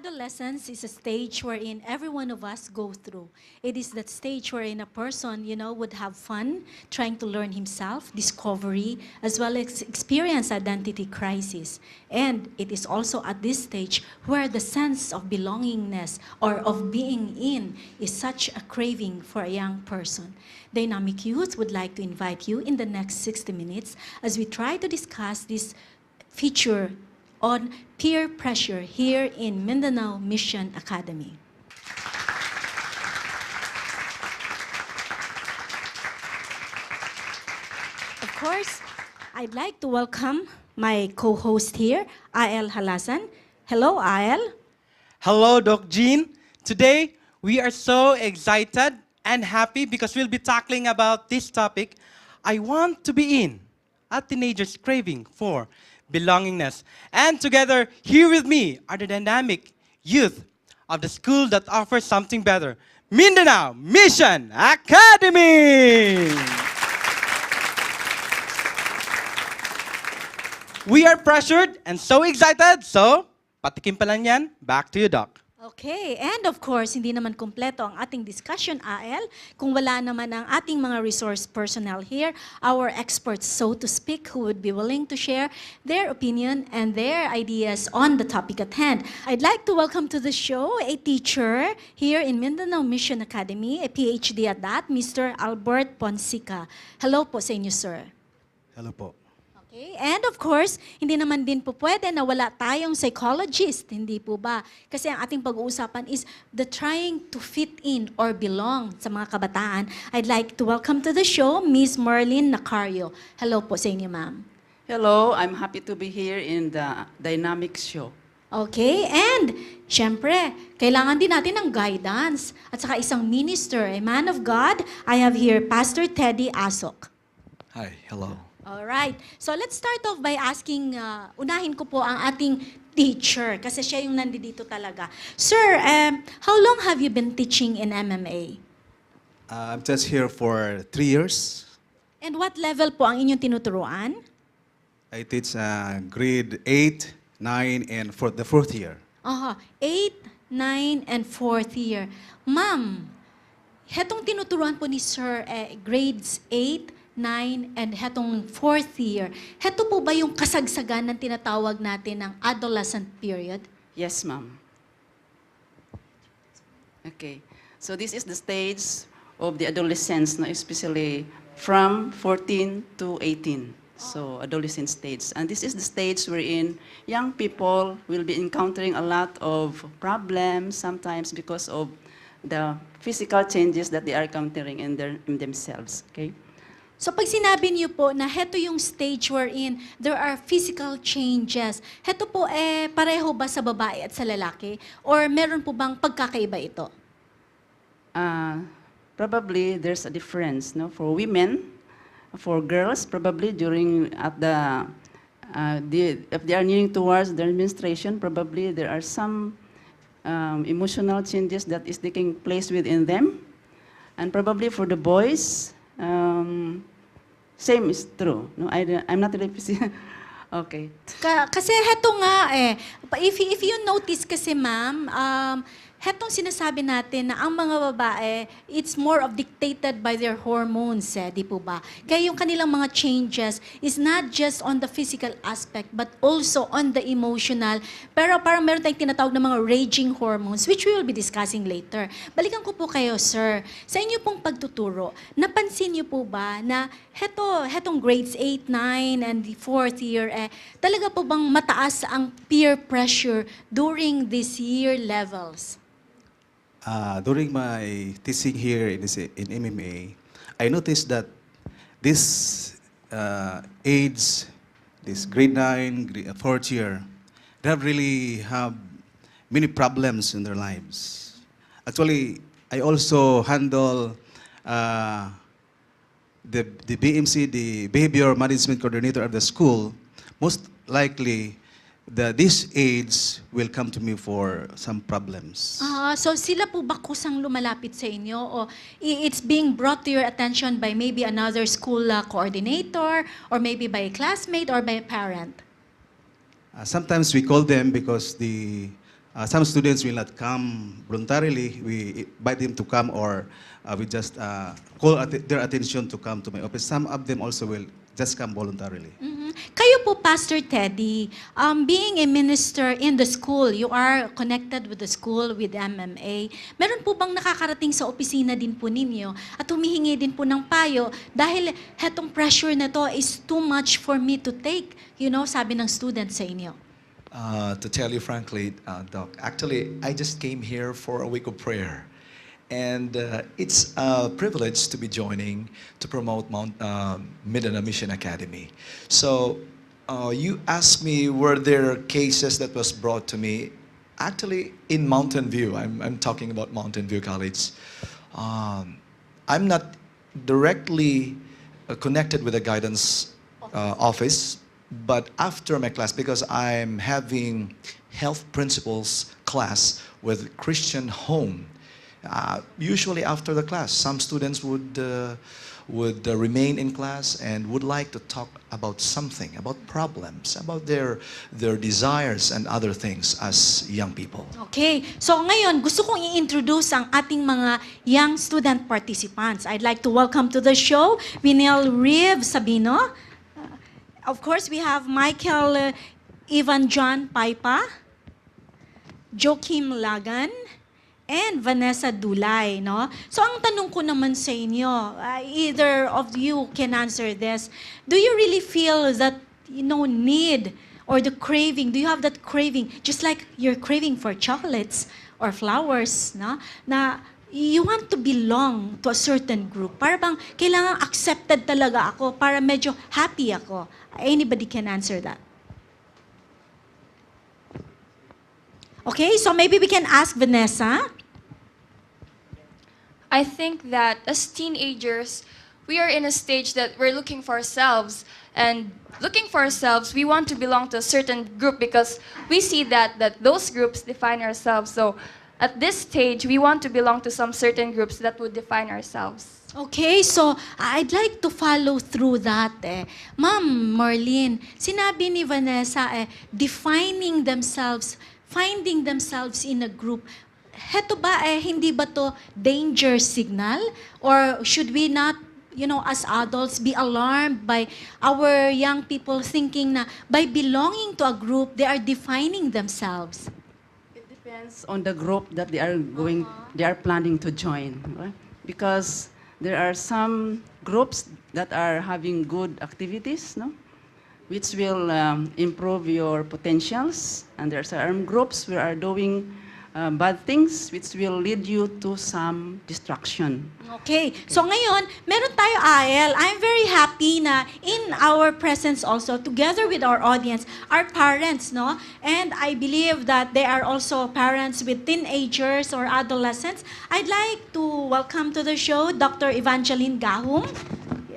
Adolescence is a stage wherein every one of us go through. It is that stage wherein a person, would have fun trying to learn himself, discovery, as well as experience identity crisis. And it is also at this stage where the sense of belongingness or of being in is such a craving for a young person. Dynamic Youth would like to invite you in the next 60 minutes as we try to discuss this feature on peer pressure here in Mindanao Mission Academy. Of course, I'd like to welcome my co-host here, Ael Halasan. Hello, Ael. Hello, Doc Jean. Today, we are so excited and happy because we'll be tackling about this topic. I want to be in, a teenager's craving for belongingness. And together, here with me are the dynamic youth of the school that offers something better, Mindanao Mission Academy! We are pressured and so excited, so patikim pa lang yan. Back to you, Doc. Okay, and of course, hindi naman kompleto ang ating discussion, Ael, kung wala naman ang ating mga resource personnel here, our experts, so to speak, who would be willing to share their opinion and their ideas on the topic at hand. I'd like to welcome to the show a teacher here in Mindanao Mission Academy, a PhD at that, Mr. Albert Ponsica. Hello po sa inyo, sir. Hello po. Okay. And of course, hindi naman din po pwede na wala tayong psychologist, hindi po ba? Kasi ang ating pag-uusapan is the trying to fit in or belong sa mga kabataan. I'd like to welcome to the show, Miss Marlene Nacario. Hello po sa inyo, ma'am. Hello, I'm happy to be here in the Dynamic Show. Okay, and syempre, kailangan din natin ng guidance at saka isang minister, a man of God. I have here Pastor Teddy Asok. Hi, hello. All right. So let's start off by asking, unahin ko po ang ating teacher kasi siya yung nandito talaga. Sir, how long have you been teaching in MMA? I'm just here for 3 years. And what level po ang inyong tinuturuan? I teach grade 8, 9, and for the 4th year. 8, 9, and 4th year. Ma'am, hetong tinuturuan po ni Sir, grades 8, 9, and hetong 4th year, heto po ba yung kasagsagan ng tinatawag natin ng adolescent period? Yes, ma'am. Okay. So this is the stage of the adolescence, no, especially from 14 to 18. So adolescent stage. And this is the stage wherein young people will be encountering a lot of problems, sometimes because of the physical changes that they are encountering in themselves. Okay? So pag sinabi niyo po na heto yung stage wherein there are physical changes, heto po pareho ba sa babae at sa lalaki? Or meron po bang pagkakaiba ito? Probably there's a difference, no? For women, for girls, probably if they are nearing towards their menstruation, probably there are some emotional changes that is taking place within them. And probably for the boys, same is true. No, I'm not really okay. Kasi heto nga if you notice kasi ma'am, hetong sinasabi natin na ang mga babae, it's more of dictated by their hormones, di po ba? Kaya yung kanilang mga changes is not just on the physical aspect, but also on the emotional. Pero parang meron tayong tinatawag na mga raging hormones, which we will be discussing later. Balikan ko po kayo, sir. Sa inyo pong pagtuturo, napansin niyo po ba na hetong grades 8, 9, and the 4th year, talaga po bang mataas ang peer pressure during this year levels? During my teaching here in MMA, I noticed that this age, this grade 9, 4th year, they really have many problems in their lives. Actually, I also handle the BMC, the Behavior Management Coordinator of the school. Most likely, this age will come to me for some problems. So sila po ba kusang lumalapit sa inyo o it's being brought to your attention by maybe another school coordinator or maybe by a classmate or by a parent? Sometimes we call them because the some students will not come voluntarily. We invite them to come, or we just call their attention to come to my office. Some of them also will just come voluntarily. Kayo po, Pastor Teddy, being a minister in the school, you are connected with the school, with MMA. Meron po bang nakakarating sa opisina din po ninyo at humihingi din po ng payo dahil hetong pressure na to is too much for me to take, sabi ng student sa inyo? To tell you frankly, Doc, actually, I just came here for a week of prayer. And it's a privilege to be joining to promote Mindanao Mission Academy. So you asked me, were there cases that was brought to me? Actually, in Mountain View, I'm talking about Mountain View College. I'm not directly connected with the guidance office, but after my class, because I'm having health principles class with Christian Home. Usually after the class, some students would remain in class and would like to talk about something, about problems, about their desires and other things as young people. Okay. So ngayon, gusto kong i-introduce ang ating mga young student participants. I'd like to welcome to the show, Vinel Riv Sabino. Of course, we have Michael Ivan John Paipa, Joaquim Lagan, and Vanessa Dulay, no? So ang tanong ko naman sa inyo, either of you can answer this. Do you really feel that, need or the craving? Do you have that craving, just like you're craving for chocolates or flowers, no? Na you want to belong to a certain group. Para bang kailangan accepted talaga ako para medyo happy ako. Anybody can answer that. Okay, so maybe we can ask Vanessa. I think that as teenagers, we are in a stage that we're looking for ourselves. And looking for ourselves, we want to belong to a certain group because we see that those groups define ourselves. So at this stage, we want to belong to some certain groups that would define ourselves. Okay, so I'd like to follow through that. Ma'am Marlene, sinabi ni Vanessa, defining themselves, finding themselves in a group. Heto ba, hindi ba to danger signal? Or should we not, as adults, be alarmed by our young people thinking na by belonging to a group, they are defining themselves? It depends on the group that they are planning to join. Right? Because there are some groups that are having good activities, no? Which will improve your potentials. And there are some groups who are doing bad things which will lead you to some distraction. Okay. So ngayon, meron tayo AL. I'm very happy na in our presence also, together with our audience, are parents, no? And I believe that they are also parents with teenagers or adolescents. I'd like to welcome to the show Dr. Evangeline Gahum.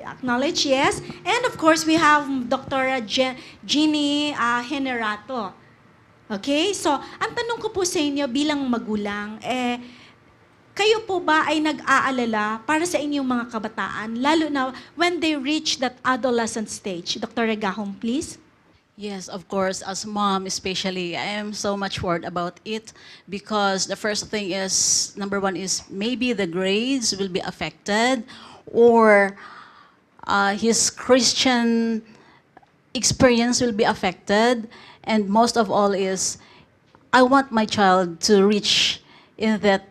Acknowledge, yes. And of course, we have Dr. Jeannie Generato. Okay? So, ang tanong ko po sa inyo bilang magulang, kayo po ba ay nag-aalala para sa inyong mga kabataan, lalo na when they reach that adolescent stage? Dr. Regahom, please. Yes, of course, as mom especially, I am so much worried about it because the first thing is, number one is maybe the grades will be affected or his Christian experience will be affected. And most of all is, I want my child to reach in that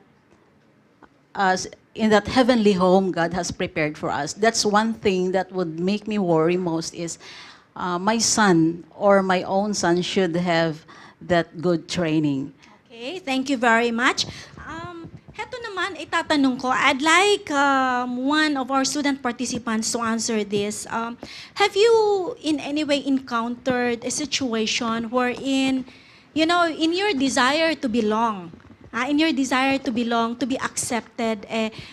heavenly home God has prepared for us. That's one thing that would make me worry most is my son or my own son should have that good training. Okay, thank you very much. Heto naman, itatanong ko, I'd like one of our student participants to answer this. Have you in any way encountered a situation wherein, in your desire to belong, to be accepted,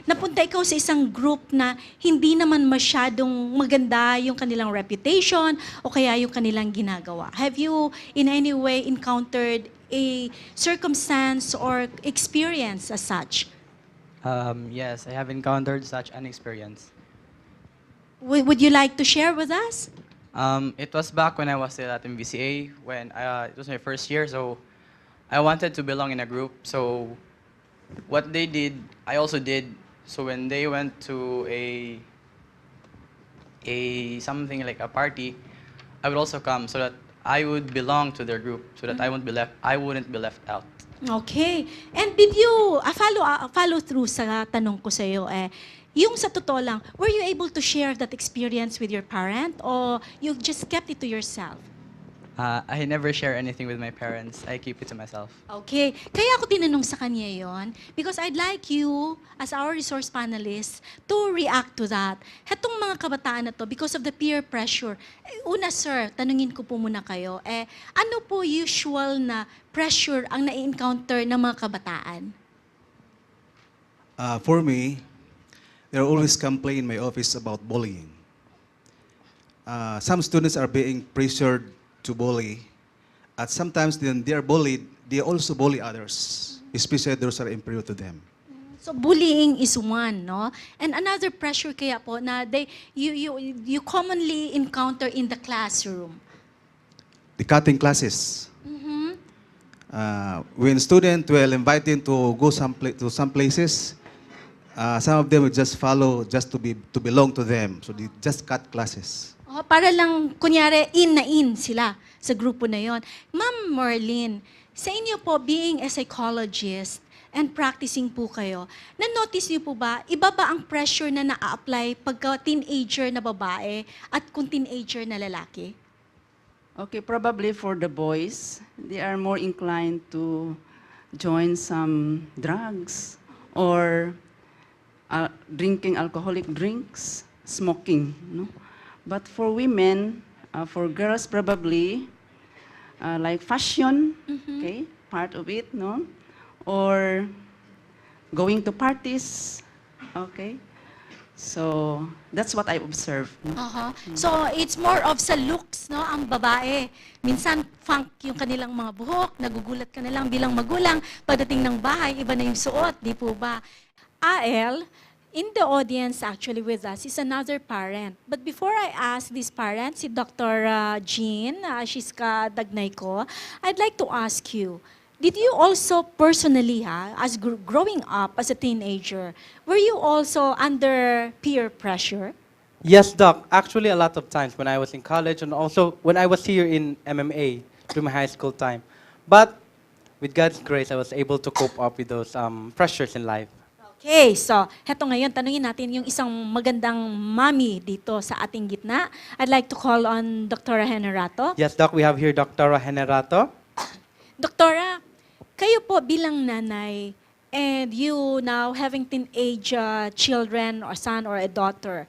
napunta ikaw sa isang group na hindi naman masyadong maganda yung kanilang reputation o kaya yung kanilang ginagawa? Have you in any way encountered a circumstance or experience as such? Yes, I have encountered such an experience. Would you like to share with us? It was back when I was still at MVCA, when it was my first year, so I wanted to belong in a group, so what they did, I also did. So when they went to a something like a party, I would also come so that I would belong to their group, so that I wouldn't be left out. Okay. And did you follow through sa tanong ko sa iyo yung sa totoo lang, were you able to share that experience with your parent or you just kept it to yourself? I never share anything with my parents. I keep it to myself. Okay. Kaya ako tinanong sa kanya yon because I'd like you, as our resource panelists, to react to that. Hetong mga kabataan na to, because of the peer pressure, una sir, tanungin ko po muna kayo, ano po usual na pressure ang na-encounter ng mga kabataan? For me, there always complain in my office about bullying. Some students are being pressured to bully. At sometimes when they are bullied, they also bully others, especially those who are inferior to them. So bullying is one, no? And another pressure kaya po na you commonly encounter in the classroom. The cutting classes. When students will invite them to go to some places, some of them will just follow just to belong to them. So they just cut classes. Oh, para lang, kunyari, in sila sa grupo na yon. Ma'am Marlene, sa inyo po, being a psychologist and practicing po kayo, na-notice niyo po ba, iba ba ang pressure na na-apply pagka teenager na babae at kung teenager na lalaki? Okay, probably for the boys, they are more inclined to join some drugs or drinking alcoholic drinks, smoking, no? But for women, for girls probably, like fashion, okay, part of it, no? Or going to parties, okay? So, that's what I observe. No? So, it's more of sa looks, no? Ang babae. Minsan, funk yung kanilang mga buhok, nagugulat ka na lang bilang magulang. Pagdating ng bahay, iba na yung suot, di po ba? AL, in the audience actually with us is another parent. But before I ask this parent, si Dr. Jean, she's kadagnay ko, I'd like to ask you, did you also personally, as growing up as a teenager, were you also under peer pressure? Yes, Doc. Actually, a lot of times when I was in college and also when I was here in MMA during my high school time. But with God's grace, I was able to cope up with those pressures in life. Okay, so heto ngayon, tanungin natin yung isang magandang mami dito sa ating gitna. I'd like to call on Dr. Henerato. Yes, Doc. We have here Dr. Henerato. Doktora, kayo po bilang nanay and you now having teenage children or son or a daughter,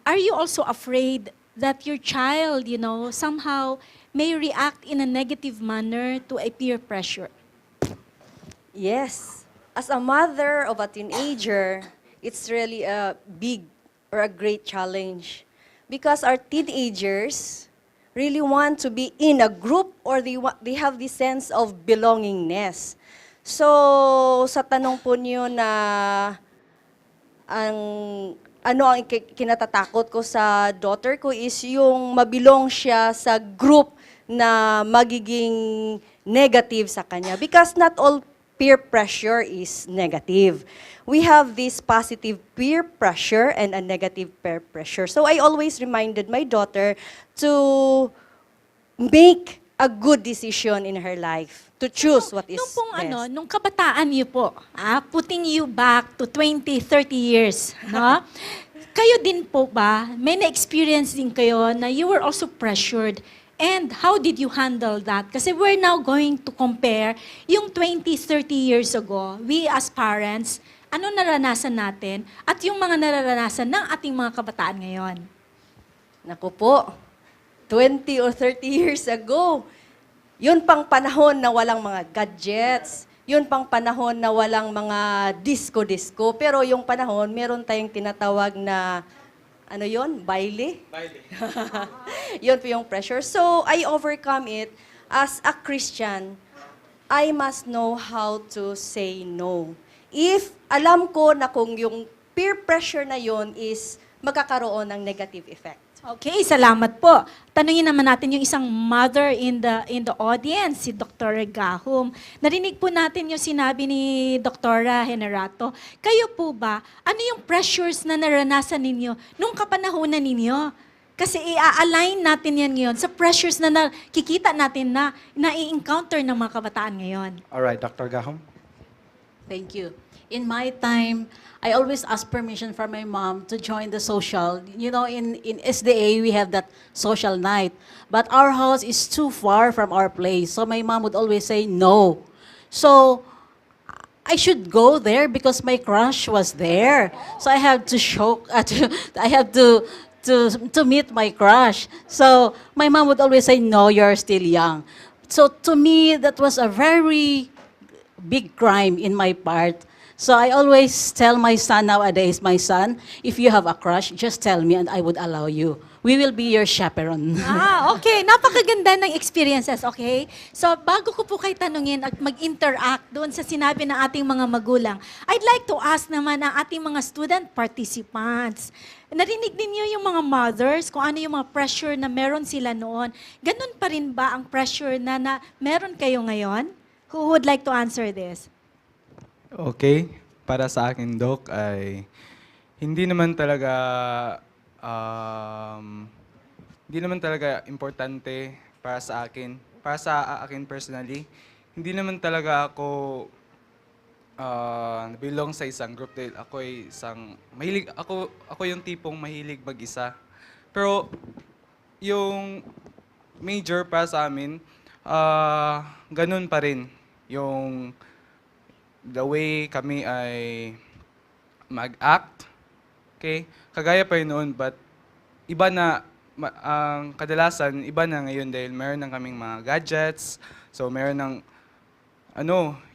are you also afraid that your child, somehow may react in a negative manner to a peer pressure? Yes. As a mother of a teenager, it's really a big or a great challenge because our teenagers really want to be in a group or they have this sense of belongingness. So, sa tanong po niyo na ano ang kinatatakot ko sa daughter ko is yung mabilong siya sa group na magiging negative sa kanya. Because not all peer pressure is negative. We have this positive peer pressure and a negative peer pressure. So I always reminded my daughter to make a good decision in her life, to choose what is best. Nung kabataan niyo po, putting you back to 20, 30 years, no? Kayo din po ba, may na-experience din kayo na you were also pressured. And how did you handle that? Kasi we're now going to compare yung 20, 30 years ago, we as parents, ano naranasan natin at yung mga nararanasan ng ating mga kabataan ngayon? Naku po, 20 or 30 years ago, yun pang panahon na walang mga gadgets, yun pang panahon na walang mga disco-disco, pero yung panahon, meron tayong tinatawag na ano yon? Baile? Baile. Yun po yung pressure. So, I overcome it. As a Christian, I must know how to say no. If alam ko na kung yung peer pressure na yon is magkakaroon ng negative effect. Okay, salamat po. Tanungin naman natin yung isang mother in the audience, si Dr. Gahum. Narinig po natin yung sinabi ni Dr. Henerato. Kayo po ba, ano yung pressures na naranasan ninyo nung kapanahunan ninyo? Kasi i-align natin yan ngayon sa pressures na nakikita natin na nai-encounter ng mga kabataan ngayon. All right, Dr. Gahom. Thank you. In my time, I always ask permission from my mom to join the social. You know, in SDA, we have that social night. But our house is too far from our place. So my mom would always say no. So I should go there because my crush was there. So I have to I have to meet my crush. So my mom would always say, no, you're still young. So to me, that was a very big crime in my part. So I always tell my son nowadays, my son, if you have a crush, just tell me and I would allow you. We will be your chaperone. Okay. Napakaganda ng experiences, okay? So, bago ko po kayo tanungin at mag-interact doon sa sinabi ng ating mga magulang, I'd like to ask naman ang ating mga student participants. Narinig ninyo yung mga mothers, kung ano yung mga pressure na meron sila noon. Ganun pa rin ba ang pressure na meron kayo ngayon? Who would like to answer this? Okay, para sa akin, Doc, ay hindi naman talaga hindi naman talaga importante para sa akin. Para sa akin personally, hindi naman talaga ako belong sa isang group dahil ako ay isang mahilig ako yung tipong mahilig mag-isa. Pero yung major para sa amin, ganun pa rin yung the way kami ay mag-act, okay? Kagaya pa yun noon, but iba na, ang kadalasan, iba na ngayon dahil meron na kaming mga gadgets, so meron ng,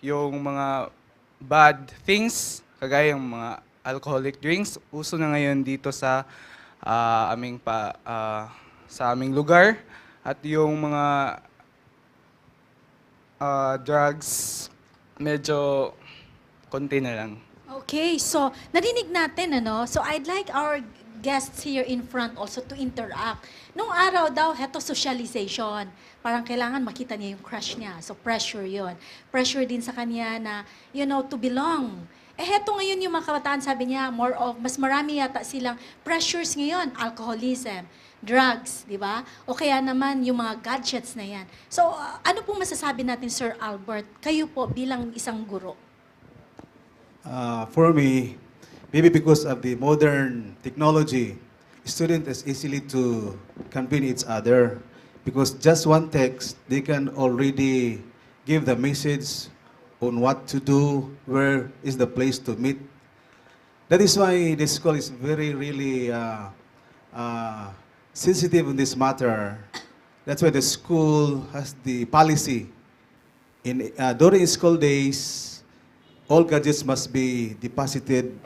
yung mga bad things, kagaya yung mga alcoholic drinks, uso na ngayon dito sa sa aming lugar, at yung mga drugs, medyo konti na lang. Okay, so narinig natin, So I'd like our guests here in front also to interact. Nung araw daw, heto socialization. Parang kailangan makita niya yung crush niya. So pressure yon. Pressure din sa kanya na, to belong. Heto ngayon yung mga kabataan, sabi niya, mas marami yata silang pressures ngayon. Alcoholism, drugs, di ba? O kaya naman yung mga gadgets na yan. So ano pong masasabi natin, Sir Albert? Kayo po bilang isang guro. For me, maybe because of the modern technology, students is easily to convene each other because just one text, they can already give the message on what to do, where is the place to meet. That is why the school is really sensitive on this matter. That's why the school has the policy. During school days, all gadgets must be deposited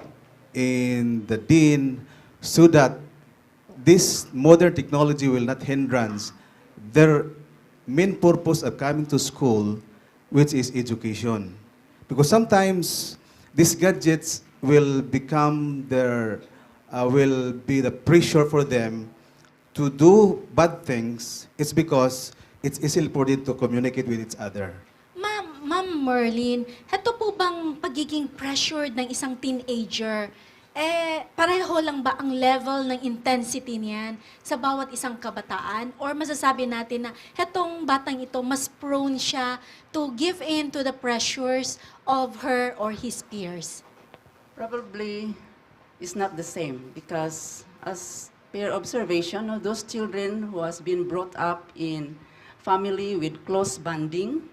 in the dean so that this modern technology will not hindrance their main purpose of coming to school, which is education. Because sometimes these gadgets will become will be the pressure for them to do bad things. It's because it's easy for them to communicate with each other. Ma'am Merlin, heto po bang pagiging pressured ng isang teenager, pareho lang ba ang level ng intensity niyan sa bawat isang kabataan? Or masasabi natin na hetong batang ito, mas prone siya to give in to the pressures of her or his peers? Probably it's not the same because as per observation, those children who has been brought up in family with close bonding,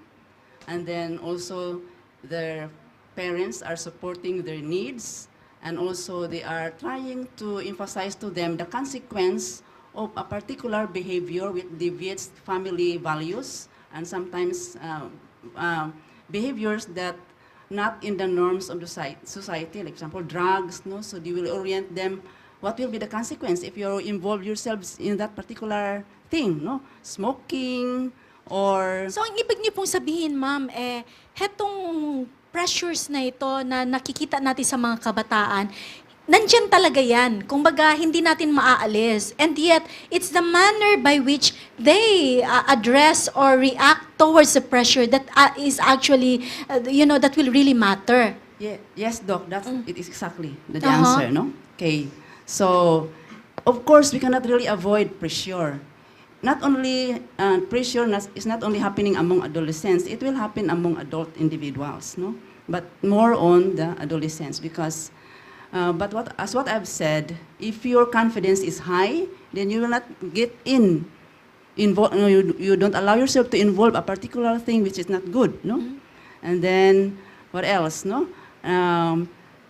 and then also their parents are supporting their needs, and also they are trying to emphasize to them the consequence of a particular behavior which deviates family values, and sometimes behaviors that not in the norms of the society, like example, drugs, so they will orient them, what will be the consequence if you involve yourselves in that particular thing, smoking, or... So, ang ibig niyo pong sabihin, ma'am, hetong pressures na ito na nakikita natin sa mga kabataan, nandyan talaga yan. Kumbaga, hindi natin maaalis. And yet, it's the manner by which they address or react towards the pressure that is actually, that will really matter. Yeah, yes, Doc, it is exactly the Uh-huh. answer, no? Okay. So, of course, we cannot really avoid pressure. Not only is not only happening among adolescents, it will happen among adult individuals, no? But more on the adolescents because, but what I've said, if your confidence is high, then you will not get involved. You don't allow yourself to involve a particular thing which is not good, no? And then what else, no?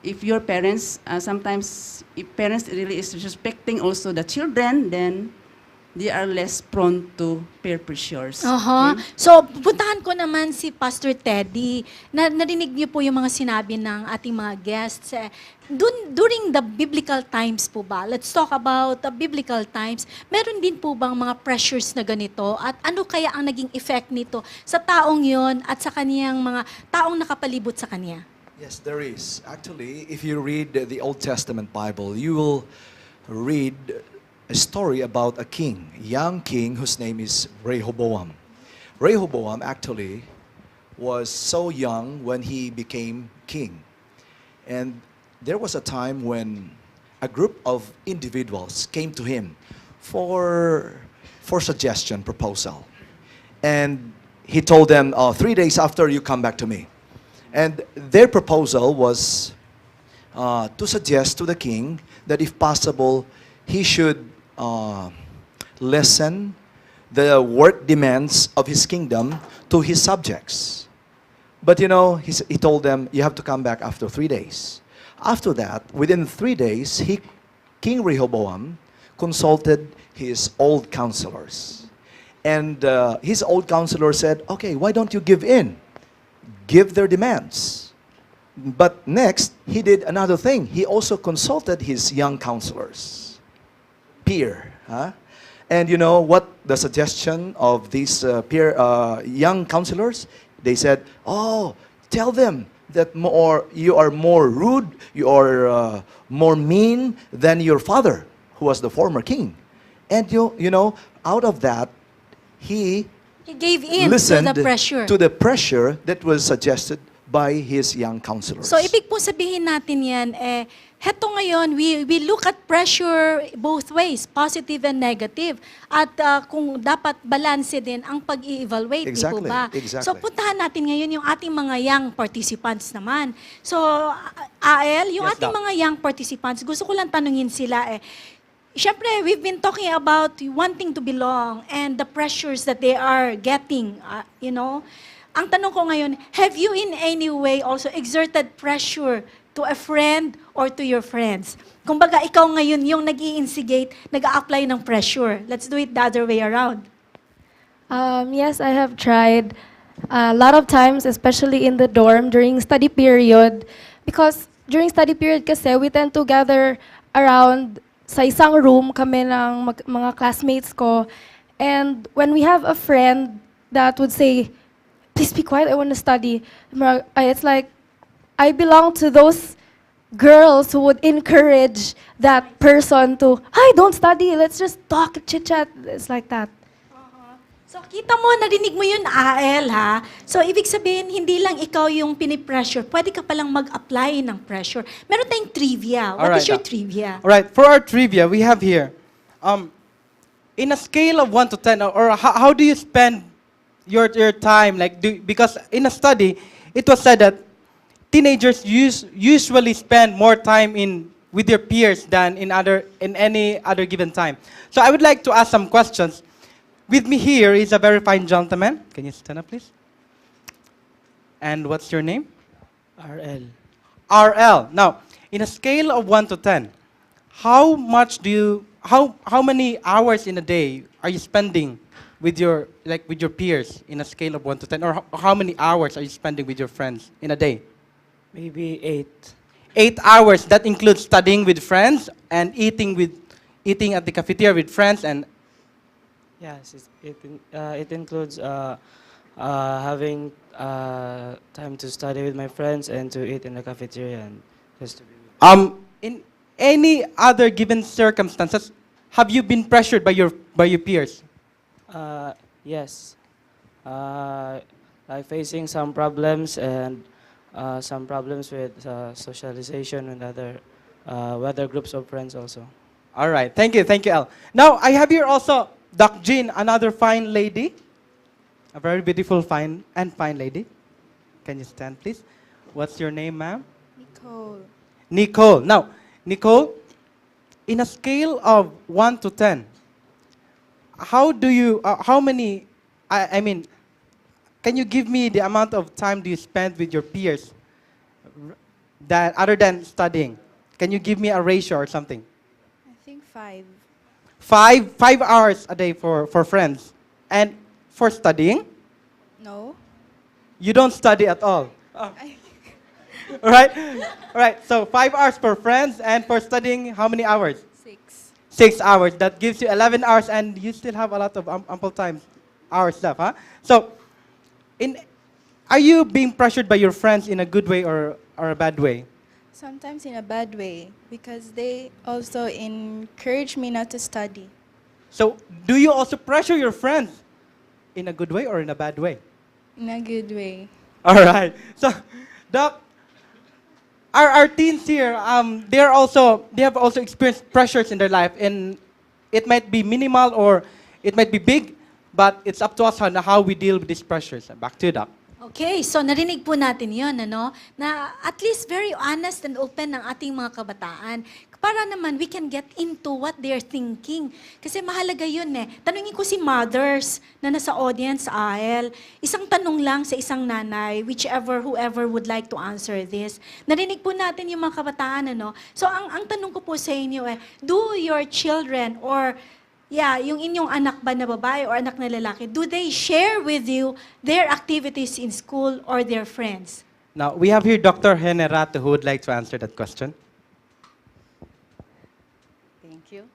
If your parents sometimes, if parents really is respecting also the children, then they are less prone to peer pressures. Aha. Okay? So, puntahan ko naman si Pastor Teddy. Narinig niyo po yung mga sinabi ng ating mga guests. During the biblical times po ba, let's talk about the biblical times, meron din po bang mga pressures na ganito? At ano kaya ang naging effect nito sa taong yon at sa kaniyang mga taong nakapalibot sa kanya? Yes, there is. Actually, if you read the Old Testament Bible, you will read a story about a king, young king whose name is Rehoboam. Rehoboam actually was so young when he became king. And there was a time when a group of individuals came to him for suggestion, proposal. And he told them, 3 days after you come back to me. And their proposal was to suggest to the king that if possible, he should lessen the work demands of his kingdom to his subjects. But he told them, you have to come back after 3 days. After that, within 3 days, King Rehoboam consulted his old counselors. And his old counselor said, okay, why don't you give in? Give their demands. But next, he did another thing. He also consulted his young counselors. Peer. And you know what the suggestion of these young counselors? They said, oh, tell them that you are more rude, you are more mean than your father, who was the former king. And out of that, he gave in listened to the pressure. That was suggested by his young counselors. So, ibig po sabihin natin yan, heto ngayon, we look at pressure both ways, positive and negative. At kung dapat balanse din ang pag-i-evaluate, di po Exactly, ba? exactly. So, puntahan natin ngayon yung ating mga young participants naman. So, Ael, yung Yes, ating Doc. mga young participants, gusto ko lang tanungin sila Siyempre, we've been talking about wanting to belong and the pressures that they are getting, Ang tanong ko ngayon, have you in any way also exerted pressure to a friend or to your friends? Kumbaga, ikaw ngayon yung nag-i-instigate, nag-a-apply ng pressure. Let's do it the other way around. Yes, I have tried a lot of times, especially in the dorm during study period. Because during study period kasi, we tend to gather around sa isang room kami ng mga classmates ko. And when we have a friend that would say, please be quiet, I want to study. It's like, I belong to those girls who would encourage that person to, hi, don't study, let's just talk, chit-chat. It's like that. So, kita mo, narinig mo yun, Ael, ha? So, ibig sabihin, hindi lang ikaw yung pinipressure. Pwede ka palang mag-apply ng pressure. Meron tayong trivia. What is your trivia? All right, for our trivia, we have here, in a scale of 1 to 10, or how do you spend your time? Because in a study, it was said that teenagers usually spend more time with their peers than in any other given time. So I would like to ask some questions. With me here is a very fine gentleman. Can you stand up, please? And what's your name? RL. RL. Now, in a scale of 1 to 10, how many hours in a day are you spending with your peers in a scale of 1 to 10? Or how many hours are you spending with your friends in a day? Maybe 8. 8 hours. That includes studying with friends and eating at the cafeteria with friends and Yes, it includes having time to study with my friends and to eat in the cafeteria and just to be. any other given circumstances, have you been pressured by your peers? Yes. Like facing some problems and some problems with socialization and other groups of friends also. All right, thank you, Al. Now, I have here also Doc Jean, another fine lady. A very beautiful, fine lady. Can you stand, please? What's your name, ma'am? Nicole. Now, Nicole, in a scale of 1 to 10, how many, I mean, can you give me the amount of time do you spend with your peers that other than studying? Can you give me a ratio or something? I think 5. 5 hours a day for friends. And for studying? No. You don't study at all. All right. So 5 hours for friends, and for studying, how many hours? 6. 6 hours. That gives you 11 hours, and you still have a lot of ample time, hours left, huh? So, are you being pressured by your friends in a good way or a bad way? Sometimes in a bad way because they also encourage me not to study. So, do you also pressure your friends in a good way or in a bad way? In a good way. All right. So, Doc, our teens here, they have also experienced pressures in their life, and it might be minimal or it might be big, but it's up to us on how we deal with these pressures. Back to you, Doc. Okay, so narinig po natin yon, ano, na at least very honest and open ng ating mga kabataan para naman we can get into what they're thinking. Kasi mahalaga yun eh. Tanungin ko si mothers na nasa audience aisle, isang tanong lang sa isang nanay, whoever would like to answer this. Narinig po natin yung mga kabataan, ano. So ang tanong ko po sa inyo eh, do your children or yung inyong anak ba na babae or anak na lalaki, do they share with you their activities in school or their friends? Now, we have here Dr. Henerato who would like to answer that question. Thank you.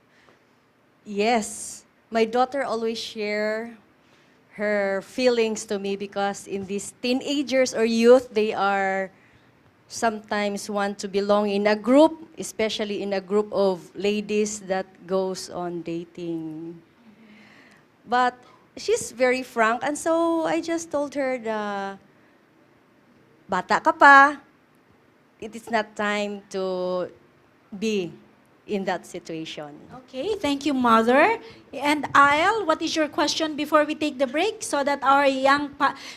Yes, my daughter always share her feelings to me because in these teenagers or youth, they are sometimes want to belong in a group, especially in a group of ladies that goes on dating. But she's very frank, and so I just told her bata ka pa, it is not time to be in that situation. Okay, thank you, Mother. And Al, what is your question before we take the break so that our young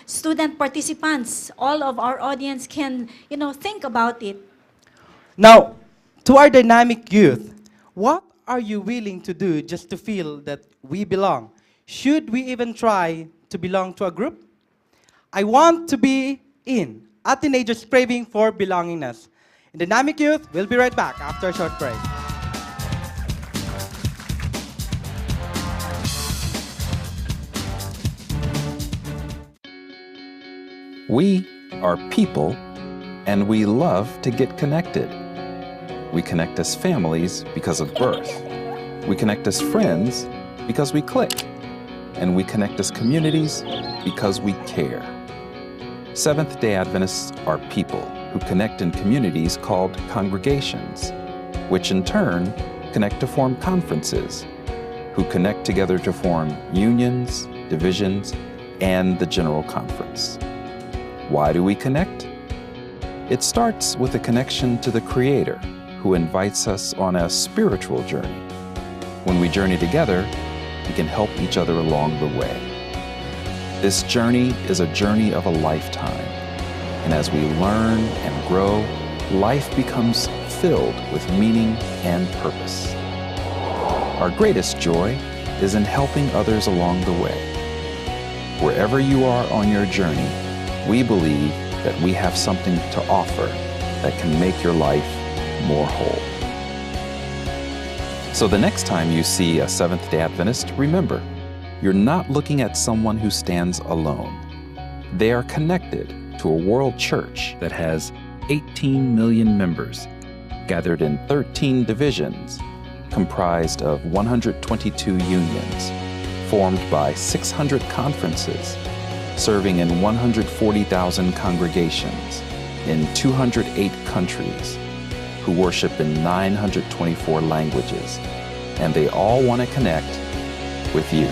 student participants, all of our audience can, think about it? Now, to our dynamic youth, what are you willing to do just to feel that we belong? Should we even try to belong to a group? I want to be in. A teenager's craving for belongingness. In Dynamic Youth, we'll be right back after a short break. We are people, and we love to get connected. We connect as families because of birth. We connect as friends because we click. And we connect as communities because we care. Seventh-day Adventists are people who connect in communities called congregations, which in turn connect to form conferences, who connect together to form unions, divisions, and the General Conference. Why do we connect? It starts with a connection to the Creator, who invites us on a spiritual journey. When we journey together, we can help each other along the way. This journey is a journey of a lifetime, and as we learn and grow, life becomes filled with meaning and purpose. Our greatest joy is in helping others along the way. Wherever you are on your journey, we believe that we have something to offer that can make your life more whole. So the next time you see a Seventh-day Adventist, remember, you're not looking at someone who stands alone. They are connected to a world church that has 18 million members, gathered in 13 divisions, comprised of 122 unions, formed by 600 conferences, serving in 140,000 congregations in 208 countries, who worship in 924 languages, and they all want to connect with you.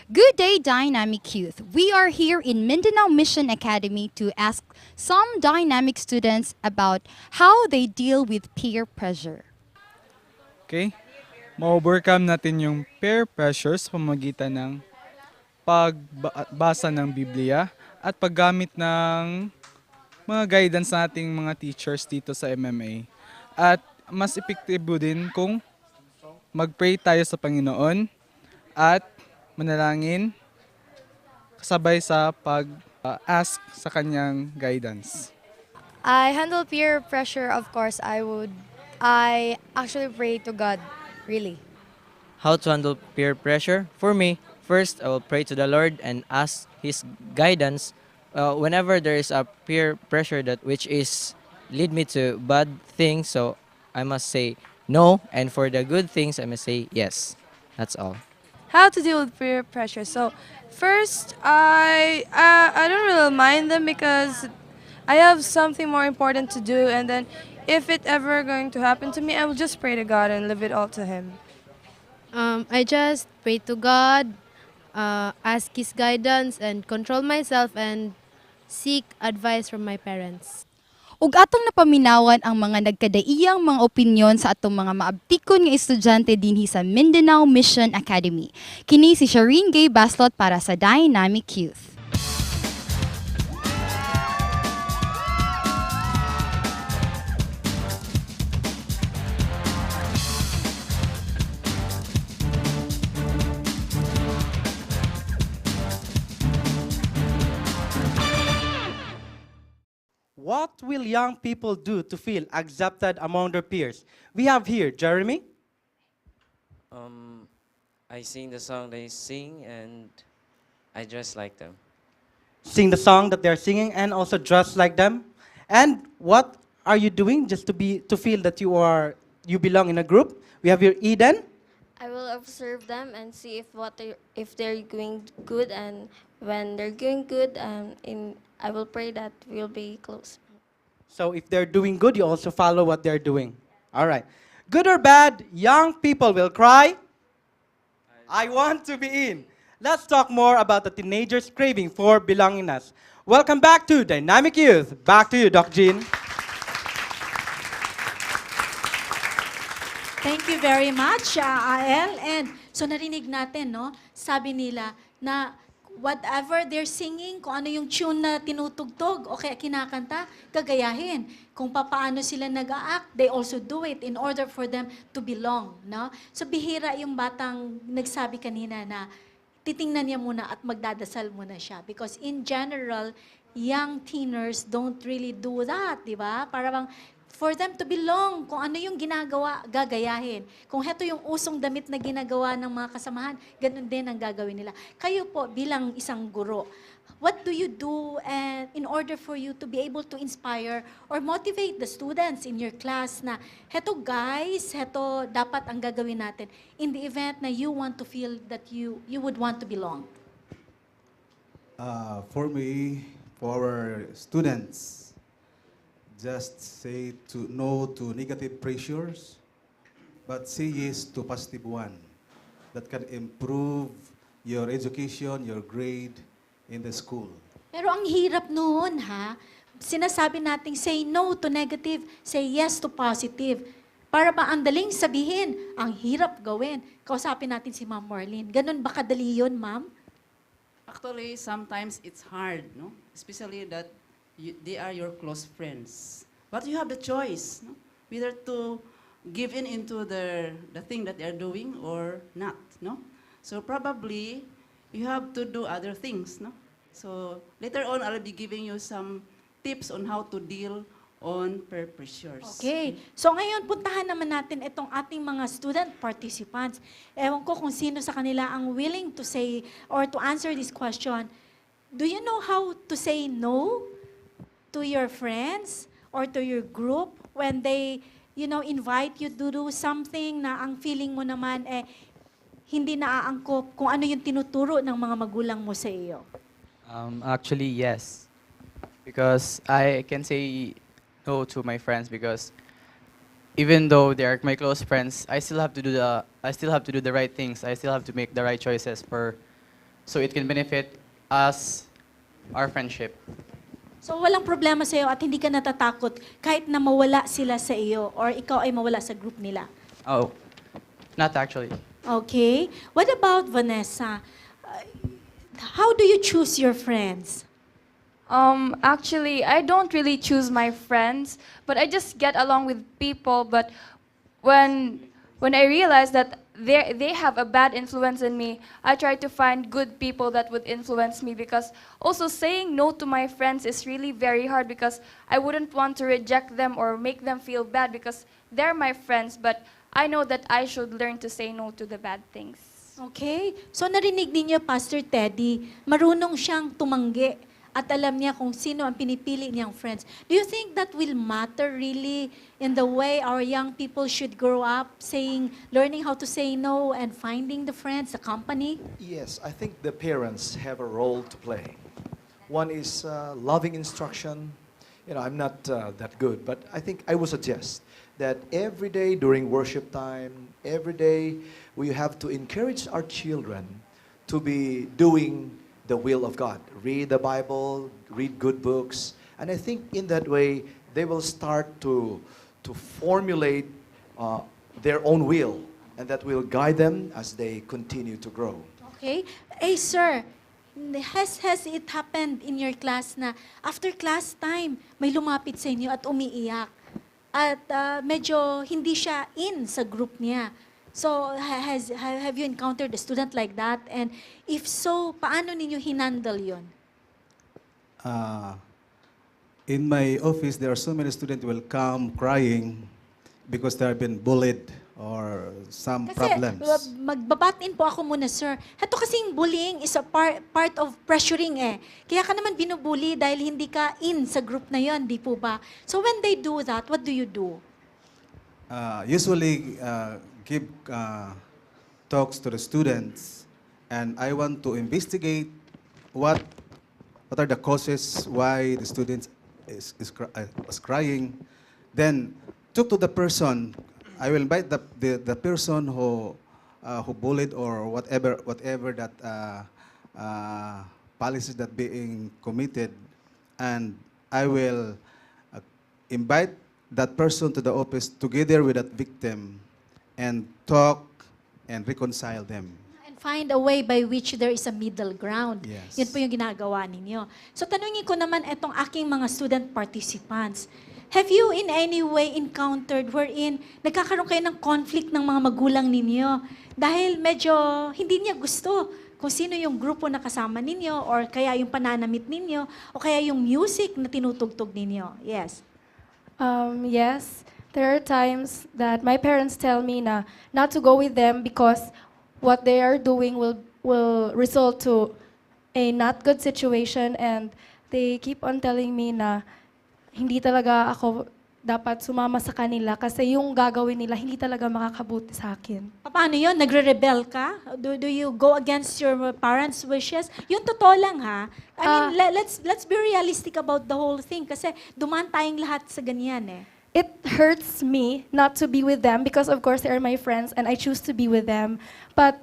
Good day, Dynamic Youth. We are here in Mindanao Mission Academy to ask some dynamic students about how they deal with peer pressure. Okay? Ma-overcome natin yung peer pressure sa pamamagitan ng pagbasa ng Biblia at paggamit ng mga guidance sa ating mga teachers dito sa MMA. At mas epektibo din kung mag-pray tayo sa Panginoon at manalangin kasabay sa pag-ask sa kanyang guidance. I handle peer pressure, of course. I actually pray to God, really. How to handle peer pressure? For me, first I will pray to the Lord and ask His guidance. Whenever there is a peer pressure which is lead me to bad things, so I must say no, and for the good things I must say yes. That's all. How to deal with peer pressure. So first, I don't really mind them because I have something more important to do, and then if it ever going to happen to me, I will just pray to God and leave it all to Him. I just pray to God, ask His guidance, and control myself and seek advice from my parents. Ug atong napaminawan ang mga nagkadaiyang mga opinyon sa atong mga maabtikon nga estudyante dinhi sa Mindanao Mission Academy. Kini si Shireen Gay Baslot para sa Dynamic Youth. What will young people do to feel accepted among their peers? We have here Jeremy. I sing the song they sing and I dress like them. Sing the song that they're singing and also dress like them. And what are you doing just to feel that you belong in a group? We have here Eden. I will observe them and see if they're doing good, and when they're doing good, I will pray that we'll be close. So if they're doing good, you also follow what they're doing. All right. Good or bad, young people will cry, I want to be in. Let's talk more about the teenagers' craving for belongingness. Welcome back to Dynamic Youth. Back to you, Doc Jean. Thank you very much, Ael. And so narinig natin, no? Sabi nila na whatever they're singing, kung ano yung tune na tinutugtog o kaya kinakanta, gagayahin. Kung paano sila nag-a-act, they also do it in order for them to belong. No? So bihira yung batang nagsabi kanina na titingnan niya muna at magdadasal muna siya. Because in general, young teeners don't really do that, di ba? Para bang for them to belong, kung ano yung ginagawa, gagayahin. Kung heto yung usong damit na ginagawa ng mga kasamahan, ganun din ang gagawin nila. Kayo po, bilang isang guro, what do you do in order for you to be able to inspire or motivate the students in your class na, heto guys, heto dapat ang gagawin natin in the event na you want to feel that you would want to belong? For me, for our students, just say no to negative pressures, but say yes to positive one that can improve your education, your grade in the school. Pero ang hirap noon, ha? Sinasabi nating say no to negative, say yes to positive. Para ba ang daling sabihin, ang hirap gawin. Kausapin natin si Ma'am Marlene. Ganun ba kadali yun, Ma'am? Actually, sometimes it's hard, no? Especially that they are your close friends. But you have the choice, no? Whether to give in into the thing that they are doing or not, no? So probably, you have to do other things, no? So later on, I'll be giving you some tips on how to deal on peer pressures. Okay. So ngayon, puntahan naman natin itong ating mga student participants. Ewan ko kung sino sa kanila ang willing to say or to answer this question. Do you know how to say no to your friends or to your group when they, invite you to do something na ang feeling mo naman hindi naaangkop kung ano yung tinuturo ng mga magulang mo sa iyo? Actually, yes. Because I can say no to my friends because even though they are my close friends, I still have to do the right things. I still have to make the right choices so it can benefit us, our friendship. So walang problema sa iyo at hindi ka natatakot kahit na mawala sila sa iyo or ikaw ay mawala sa group nila? Oh, not actually. Okay. What about Vanessa? How do you choose your friends? Actually, I don't really choose my friends, but I just get along with people. But when I realize that they have a bad influence in me, I try to find good people that would influence me, because also saying no to my friends is really very hard, because I wouldn't want to reject them or make them feel bad because they're my friends, but I know that I should learn to say no to the bad things. Okay. So narinig ninyo, Pastor Teddy, marunong siyang tumanggi at alam niya kung sino ang pinipili niyang friends. Do you think that will matter really in the way our young people should grow up, learning how to say no and finding the friends, the company? Yes, I think the parents have a role to play. One is loving instruction. I'm not that good, but I think I would suggest that every day during worship time, every day we have to encourage our children to be doing the will of God. Read the Bible, read good books, and I think in that way they will start to formulate their own will, and that will guide them as they continue to grow. Okay. Hey, sir, has it happened in your class na after class time, may lumapit sa inyo at umiiyak? At medyo hindi siya in sa group niya. So, have you encountered a student like that? And if so, paano ninyo hinandle yun? In my office, there are so many students who will come crying because they have been bullied or some problems. Kasi magbabatin po ako muna, sir. Ito kasing bullying is a part of pressuring eh. Kaya ka naman binubully dahil hindi ka in sa group na yon, di po ba? So when they do that, what do you do? Usually give talks to the students, and I want to investigate what are the causes why the students was crying. Then talk to the person. I will invite the person who bullied or whatever that policies that being committed, and I will invite that person to the office together with that victim and talk and reconcile them. And find a way by which there is a middle ground. Yes. Yun po yung ginagawa ninyo. So tanungin ko naman etong aking mga student participants. Have you in any way encountered wherein nagkakaroon kayo ng conflict ng mga magulang ninyo dahil medyo hindi niya gusto kung sino yung grupo na kasama ninyo or kaya yung pananamit ninyo o kaya yung music na tinutugtog ninyo? Yes. Yes. There are times that my parents tell me not to go with them because what they are doing will result to a not good situation, and they keep on telling me na hindi talaga ako dapat sumama sa kanila kasi yung gagawin nila hindi talaga makakabuti sa akin. Paano yun? Nagre-rebel ka? Do you go against your parents' wishes? Yung totoo lang ha. I mean, let's be realistic about the whole thing kasi dumaan tayong lahat sa ganyan eh. It hurts me not to be with them because of course they are my friends and I choose to be with them. But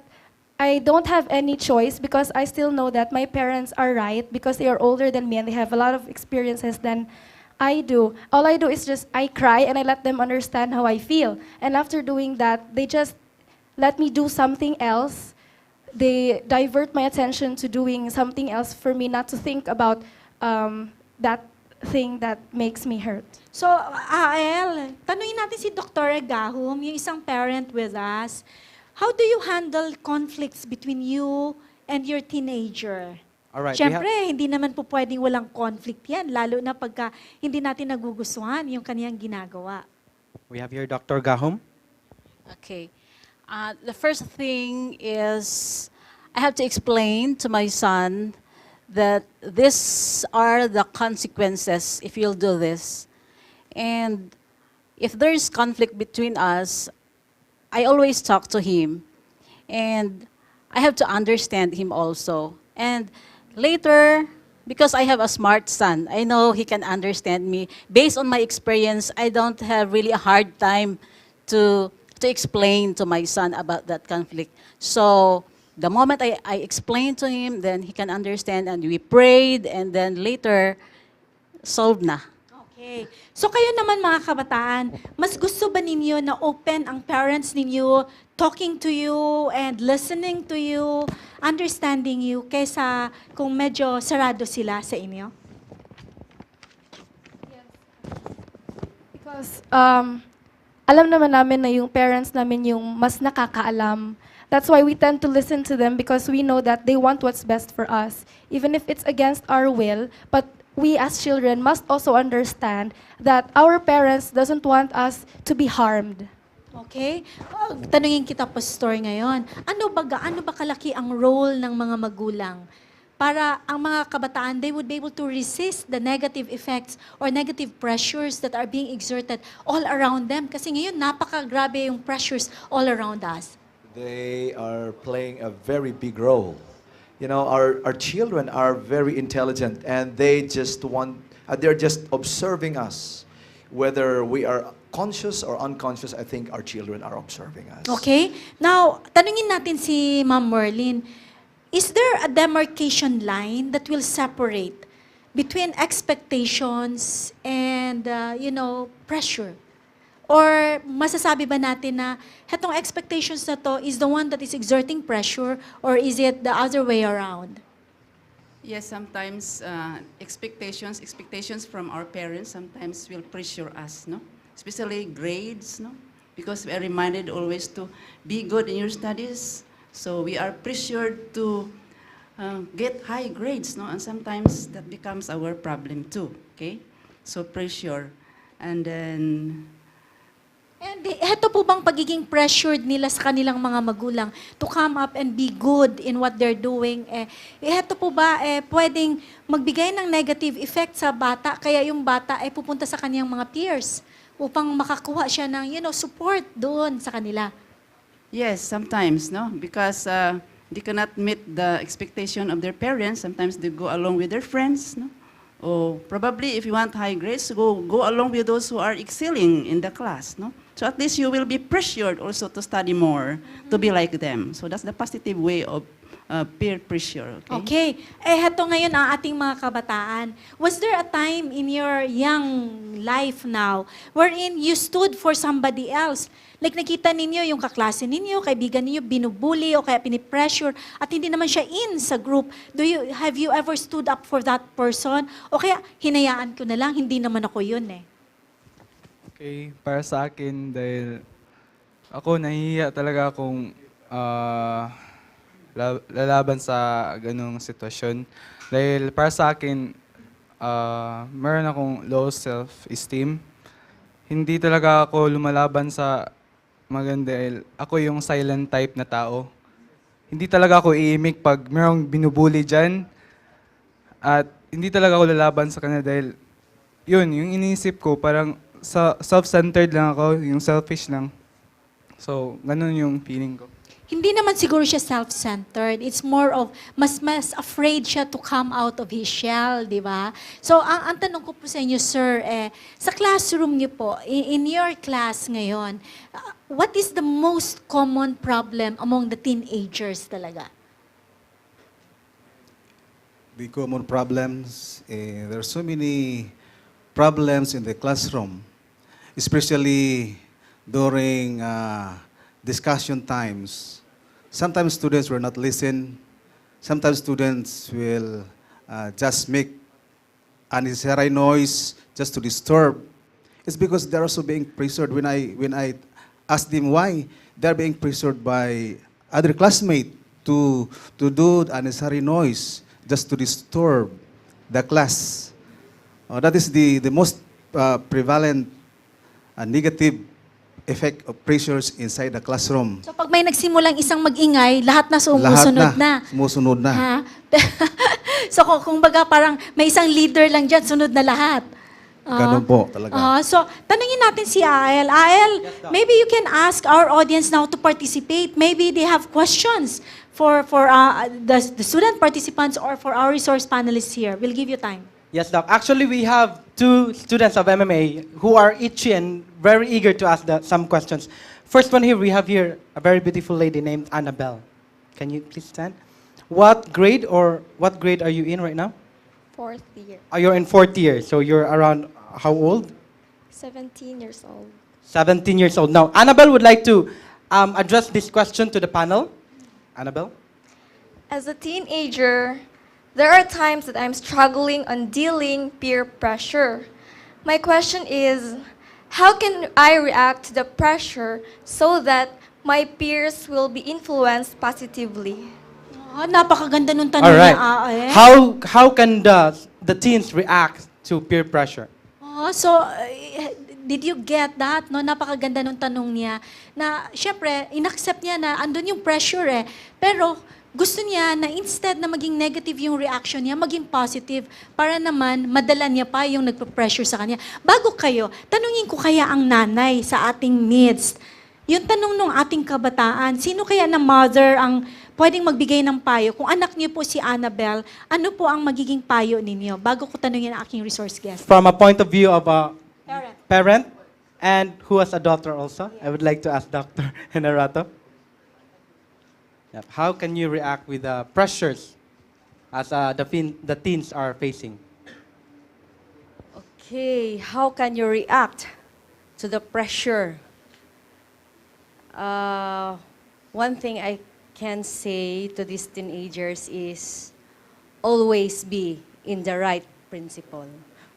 I don't have any choice because I still know that my parents are right because they are older than me and they have a lot of experiences than I do. All I do is just I cry and I let them understand how I feel. And after doing that, they just let me do something else. They divert my attention to doing something else for me not to think about that thing that makes me hurt. So, Ael, tanungin natin si Dr. Gahum, yung isang parent with us. How do you handle conflicts between you and your teenager? Alright, Siyempre, hindi naman po pwedeng walang conflict yan, lalo na pagka hindi natin nagugustuhan yung kaniyang ginagawa. We have here Dr. Gahum. Okay. The first thing is I have to explain to my son that these are the consequences if you'll do this. And if there is conflict between us, I always talk to him. And I have to understand him also. And later, because I have a smart son, I know he can understand me. Based on my experience, I don't have really a hard time to explain to my son about that conflict. So the moment I explained to him, then he can understand, and we prayed, and then later, solved na. Okay. So kayo naman mga kabataan, mas gusto ba ninyo na open ang parents ninyo, talking to you and listening to you, understanding you, kaysa kung medyo sarado sila sa inyo? Because alam naman namin na yung parents namin yung mas nakakaalam. That's why we tend to listen to them because we know that they want what's best for us, even if it's against our will. But we as children must also understand that our parents doesn't want us to be harmed. Okay? Tanungin kita, Pastor, ngayon. Ano ba kalaki ang role ng mga magulang para ang mga kabataan, they would be able to resist the negative effects or negative pressures that are being exerted all around them? Kasi ngayon, napakagrabe yung pressures all around us. They are playing a very big role. You know, our children are very intelligent, and they're just observing us. Whether we are conscious or unconscious, I think our children are observing us. Okay? Now, tanungin natin si Ma'am Merlin. Is there a demarcation line that will separate between expectations and, pressure? Or masasabi ba natin na hetong expectations na to is the one that is exerting pressure, or is it the other way around? Yes, sometimes expectations from our parents sometimes will pressure us, no? Especially grades, no? Because we are reminded always to be good in your studies. So we are pressured to get high grades, no? And sometimes that becomes our problem too, okay? So pressure. And then And heto po bang pagiging pressured nila sa kanilang mga magulang to come up and be good in what they're doing, heto po ba pwedeng magbigay ng negative effect sa bata, kaya yung bata ay pupunta sa kaniyang mga peers upang makakuha siya ng, support doon sa kanila? yes, sometimes, no? Because they cannot meet the expectation of their parents. Sometimes they go along with their friends, no? Or probably if you want high grades, go along with those who are excelling in the class, no? So at least you will be pressured also to study more, to be like them. So that's the positive way of peer pressure. Okay. Heto ngayon ang ating mga kabataan. Was there a time in your young life now wherein you stood for somebody else? Like nakita ninyo yung kaklase ninyo, kaibigan ninyo, binubuli o kaya pinipressure at hindi naman siya in sa group. Have you ever stood up for that person? O kaya hinayaan ko na lang, hindi naman ako yun eh. Okay, para sa akin, dahil ako nahihiya talaga akong lalaban sa ganung sitwasyon. Dahil para sa akin, meron akong low self-esteem. Hindi talaga ako lumalaban sa maganda dahil ako yung silent type na tao. Hindi talaga ako iimik pag merong binubuli dyan. At hindi talaga ako lalaban sa kanila dahil yun, yung iniisip ko parang self-centered lang ako, yung selfish lang. So, ganun yung feeling ko. Hindi naman siguro siya self-centered. It's more of, mas afraid siya to come out of his shell, di ba? So, ang tanong ko po sa inyo, sir, sa classroom niyo po, in your class ngayon, what is the most common problem among the teenagers talaga? The common problems, there are so many problems in the classroom, especially during discussion times. Sometimes students will not listen. Sometimes students will just make unnecessary noise just to disturb. It's because they're also being pressured. When I ask them why, they're being pressured by other classmates to do unnecessary noise just to disturb the class. That is the most prevalent negative effect of pressures inside the classroom. So pag may nagsimulang isang mag-ingay, lahat na sumusunod na. Sumusunod na. Ha? So kung baga parang may isang leader lang dyan, sunod na lahat. Ganun po talaga. So, tanungin natin si Ael. Ael, maybe you can ask our audience now to participate. Maybe they have questions for the student participants or for our resource panelists here. We'll give you time. Yes, Doc. Actually, we have two students of MMA who are itchy and very eager to ask some questions. First one here, we have here a very beautiful lady named Annabelle. Can you please stand? What grade are you in right now? 4th year. You're in 4th year, so you're around how old? 17 years old. 17 years old. Now, Annabelle would like to address this question to the panel. Annabelle? As a teenager, there are times that I'm struggling on dealing peer pressure. My question is, how can I react to the pressure so that my peers will be influenced positively? Napakaganda nung tanong All right. niya, Ael. How can the teens react to peer pressure? Did you get that? No, napakaganda nung tanong niya na syempre inaccept niya na andun yung pressure Pero gusto niya na instead na maging negative yung reaction niya, maging positive para naman madala niya pa yung nagpe-pressure sa kanya. Bago kayo, tanungin ko kaya ang nanay sa ating midst. Yung tanong nung ating kabataan, sino kaya na mother ang pwedeng magbigay ng payo? Kung anak niyo po si Annabelle, ano po ang magiging payo ninyo? Bago ko tanungin ang aking resource guest. From a point of view of a parent and who has a daughter also, I would like to ask Dr. Henerato. How can you react with the pressures as the teens are facing? Okay, how can you react to the pressure? One thing I can say to these teenagers is always be in the right principle.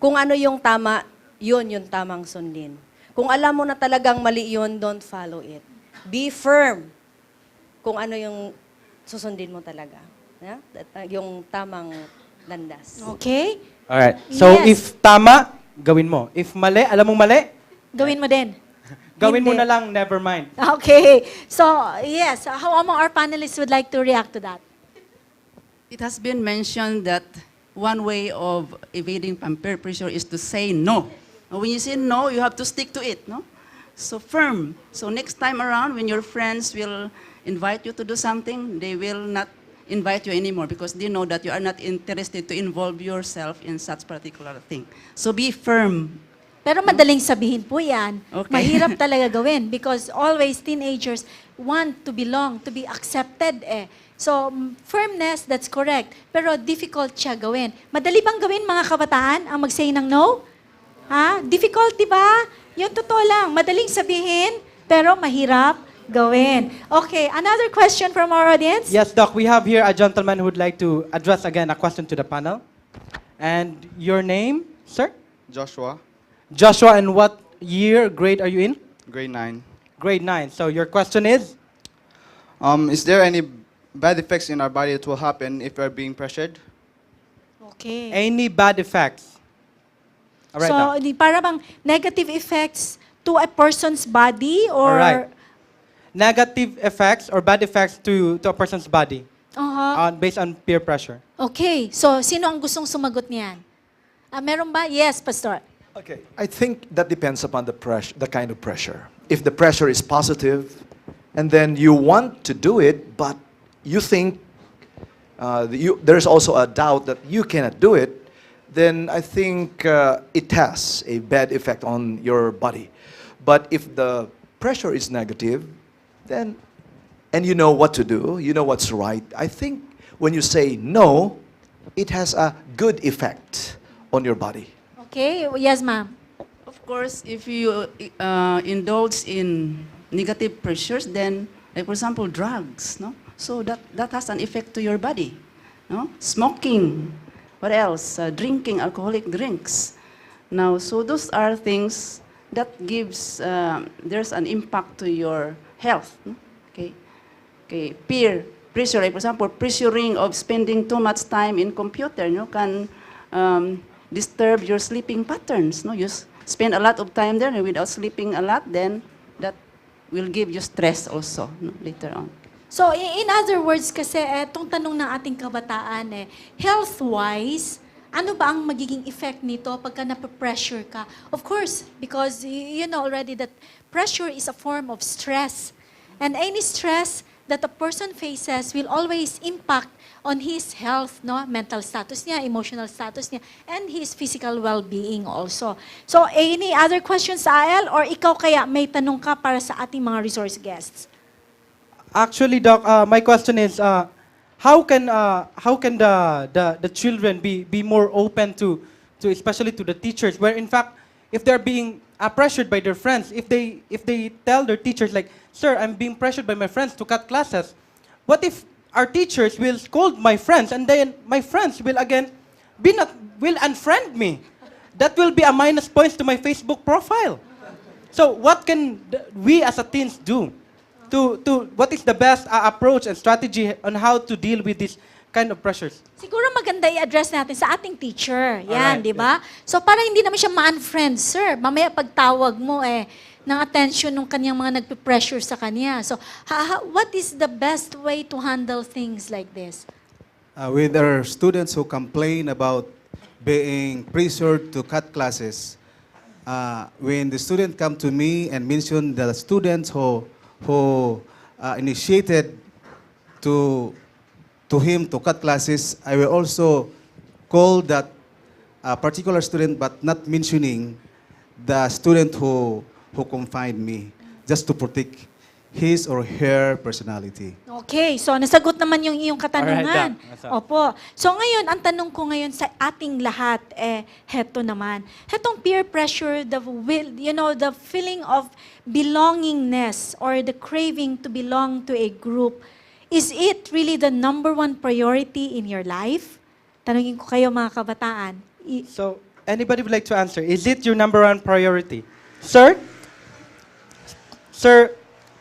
Kung ano yung tama, yun yung tamang sundin. Kung alam mo na talagang mali yun, don't follow it. Be firm kung ano yung susundin mo talaga. Yung tamang landas. Okay? Alright. So if tama, gawin mo. If mali, alam mong mali, gawin mo din. Gawin mo na lang, never mind. Okay. So, yes. How among our panelists would like to react to that? It has been mentioned that one way of evading peer pressure is to say no. When you say no, you have to stick to it, no? So firm. So next time around, when your friends will invite you to do something, they will not invite you anymore because they know that you are not interested to involve yourself in such particular thing. So be firm. Pero madaling sabihin po yan. Okay. Mahirap talaga gawin because always teenagers want to belong, to be accepted So, firmness, that's correct. Pero difficult siya gawin. Madali bang gawin mga kabataan ang mag-say ng no? Difficult, di ba? Yung totoo lang. Madaling sabihin, pero mahirap gawin. Okay, another question from our audience? Yes, Doc, we have here a gentleman who would like to address again a question to the panel. And your name, sir? Joshua, Joshua, and what grade are you in? grade 9. Grade 9. So your question is? Is there any bad effects in our body that will happen if we're being pressured? Okay. Any bad effects? All right, Doc. So, para bang negative effects to a person's body or... All right. Negative effects or bad effects to a person's body based on peer pressure. Okay. So, sino ang gustong sumagot niyan? Meron ba? Yes, Pastor. Okay, I think that depends upon the kind of pressure. If the pressure is positive, and then you want to do it, but you think there's also a doubt that you cannot do it, then I think it has a bad effect on your body. But if the pressure is negative, then, and you know what to do, you know what's right, I think when you say no, it has a good effect on your body. Okay. Yes, ma'am. Of course, if you indulge in negative pressures, then, like for example, drugs, no? So that has an effect to your body, no? Smoking, what else? Drinking alcoholic drinks. Now, so those are things that gives, there's an impact to your health, no? Okay. Peer pressure, like for example, pressuring of spending too much time in computer, can disturb your sleeping patterns. No, you spend a lot of time there and without sleeping a lot, then that will give you stress also later on. So, in other words kasi, itong tanong ng ating kabataan, health-wise, Ano ba ang magiging effect nito pagka nape-pressure ka? Of course, because you know already that pressure is a form of stress. And any stress that a person faces will always impact on his health, no? Mental status niya, emotional status niya, and his physical well-being also. So, any other questions, Ael? Or ikaw kaya may tanong ka para sa ating mga resource guests? Actually, Doc, my question is, how can the children be more open to especially to the teachers, where in fact, if they're being pressured by their friends, if they tell their teachers like, sir, I'm being pressured by my friends to cut classes, what if our teachers will scold my friends, and then my friends will again will unfriend me? That will be a minus points to my Facebook profile. So what can we as a teens do? What is the best approach and strategy on how to deal with this kind of pressures? Siguro maganda i-address natin sa ating teacher. Yan, Alright, di ba? So para hindi naman siya ma-unfriend, sir. Mamaya pagtawag mo ng attention ng kanyang mga nagpe-pressure sa kanya. So what is the best way to handle things like this? With our students who complain about being pressured to cut classes, when the student come to me and mention the students who initiated to him to cut classes, I will also call that particular student, but not mentioning the student who confined me, just to protect his or her personality. Okay, so nasagot naman yung iyong katanungan. Alright, Doc. Opo. So ngayon, ang tanong ko ngayon sa ating lahat, heto naman. Hetong peer pressure, the will, the feeling of belongingness or the craving to belong to a group, is it really the number one priority in your life? Tanungin ko kayo mga kabataan. So, anybody would like to answer? Is it your number one priority? Sir? Sir,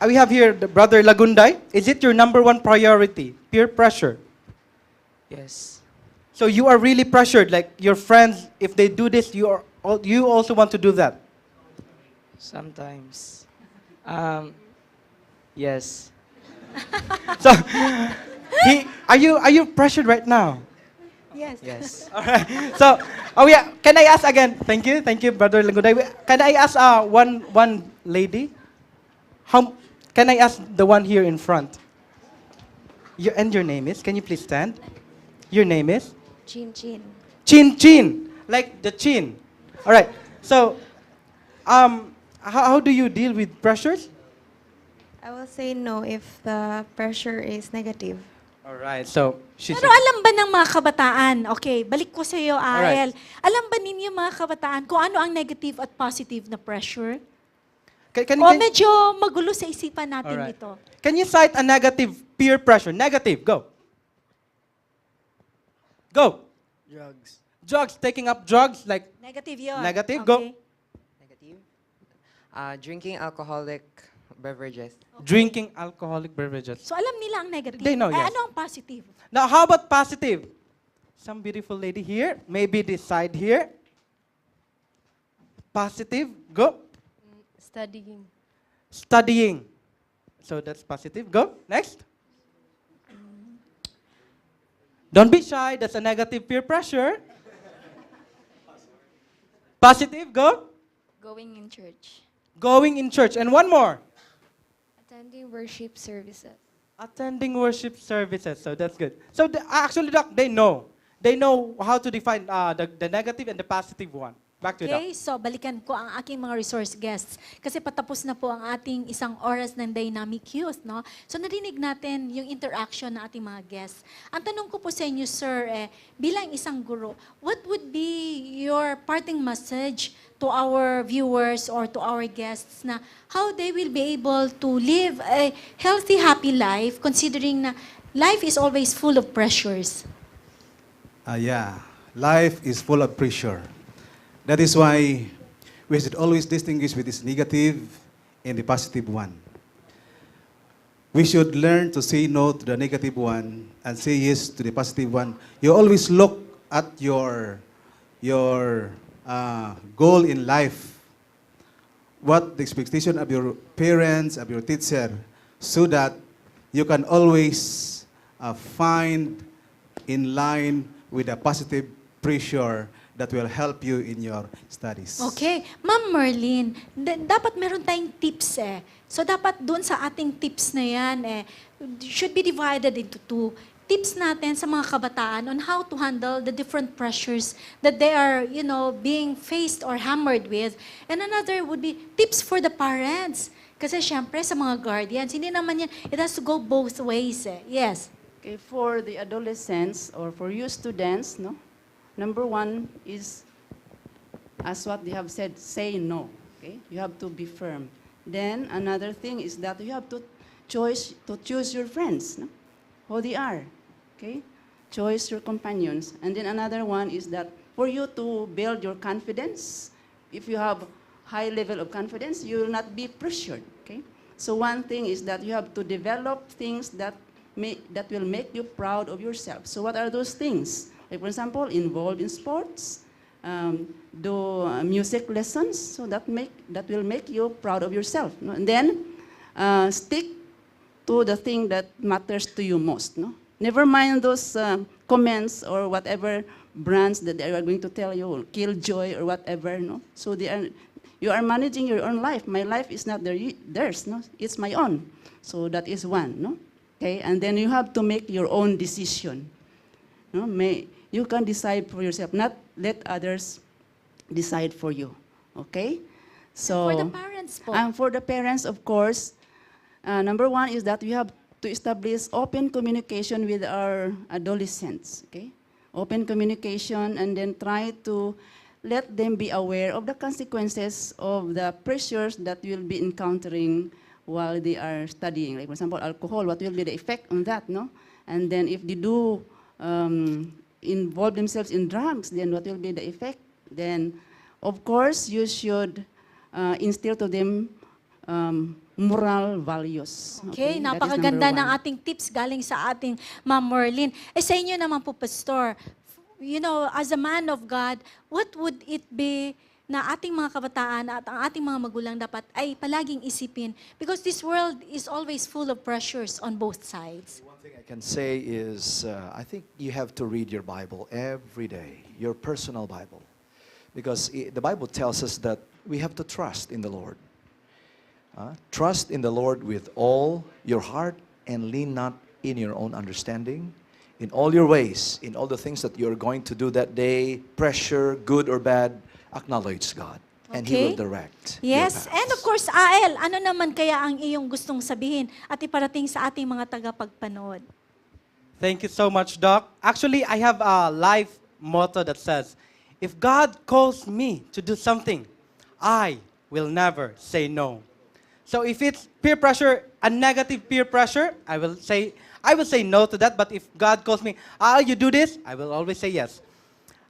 we have here the brother Lagunday. Is it your number one priority? Peer pressure. Yes. So you are really pressured, like your friends, if they do this, you also want to do that? Sometimes. Yes. So, are you pressured right now? Yes. Yes. All right. So, can I ask again? Thank you, brother Lagunday. Can I ask one lady? Can I ask the one here in front? And your name is? Can you please stand? Your name is? Chin Chin. Chin, like the chin. All right. So, how do you deal with pressures? I will say no if the pressure is negative. All right. So, Pero alam ba ng mga kabataan, okay, balik ko sa iyo, Ael, Alright. alam ba ninyo mga kabataan kung ano ang negative at positive na pressure? Can Medyo magulo sa isipan natin Alright. ito. Can you cite a negative peer pressure? Negative, go. Go. Drugs, taking up drugs, like Negative yun. negative, Okay. go. Drinking alcoholic beverages. Drinking alcoholic beverages. So alam nila ang negative. They know, yes. Ano ang positive? Now, how about positive? Some beautiful lady here, maybe this side here. Positive, go. Studying. Studying. So that's positive. Go. Next. Don't be shy. That's a negative peer pressure. Positive. Go. Going in church. Going in church. And one more. Attending worship services. Attending worship services. So that's good. So actually, Doc, they know. They know how to define the negative and the positive one. Back to you, Doc. Okay, so balikan ko ang aking mga resource guests. Kasi patapos na po ang ating isang oras ng dynamic youth, no? So narinig natin yung interaction ng ating mga guests. Ang tanong ko po sa inyo, sir, bilang isang guro, what would be your parting message to our viewers or to our guests na how they will be able to live a healthy, happy life considering na life is always full of pressures? Yeah, life is full of pressure. That is why we should always distinguish with this negative and the positive one. We should learn to say no to the negative one and say yes to the positive one. You always look at your goal in life, what the expectation of your parents, of your teacher, so that you can always find in line with a positive pressure that will help you in your studies. Okay. Ma'am Merlin, dapat meron tayong tips eh. So dapat doon sa ating tips na yan should be divided into two. Tips natin sa mga kabataan on how to handle the different pressures that they are, being faced or hammered with. And another would be tips for the parents. Kasi syempre sa mga guardians, hindi naman yan, it has to go both ways eh. Yes. Okay, for the adolescents or for you students, no? Number one is, as what they have said, say no. Okay, you have to be firm. Then another thing is that you have to choose your friends, no? Who they are. Okay, choose your companions. And then another one is that for you to build your confidence, if you have high level of confidence, you will not be pressured. Okay, so one thing is that you have to develop things that will make you proud of yourself. So what are those things? Like for example, involved in sports, do music lessons, so that will make you proud of yourself. No? And then stick to the thing that matters to you most. No? Never mind those comments or whatever brands that they are going to tell you, Killjoy or whatever. No? So you are managing your own life. My life is not theirs. No? It's my own. So that is one. No? Okay? And then you have to make your own decision. No? You can decide for yourself, not let others decide for you. Okay? So, And for the parents po. And for the parents, of course, number one is that we have to establish open communication with our adolescents. Okay? Open communication, and then try to let them be aware of the consequences of the pressures that will be encountering while they are studying. Like for example, alcohol, what will be the effect on that, no? And then if they do involve themselves in drugs, then what will be the effect? Then, of course, you should instill to them moral values. Okay, That is napakaganda number ng one. ating tips galing sa ating Ma'am Merlin. Sa inyo naman po, Pastor, as a man of God, what would it be na ating mga kabataan at ang ating mga magulang dapat ay palaging isipin? Because this world is always full of pressures on both sides. One thing I can say is, I think you have to read your Bible every day, your personal Bible. Because the Bible tells us that we have to trust in the Lord. Trust in the Lord with all your heart and lean not in your own understanding. In all your ways, in all the things that you're going to do that day, pressure, good or bad, acknowledge God. And He will direct your Yes, path. and of course, Ael, ano naman kaya ang iyong gustong sabihin at iparating sa ating mga tagapagpanood? Thank you so much, Doc. Actually, I have a life motto that says, if God calls me to do something, I will never say no. So if it's peer pressure, a negative peer pressure, I will say no to that. But if God calls me, you do this, I will always say yes.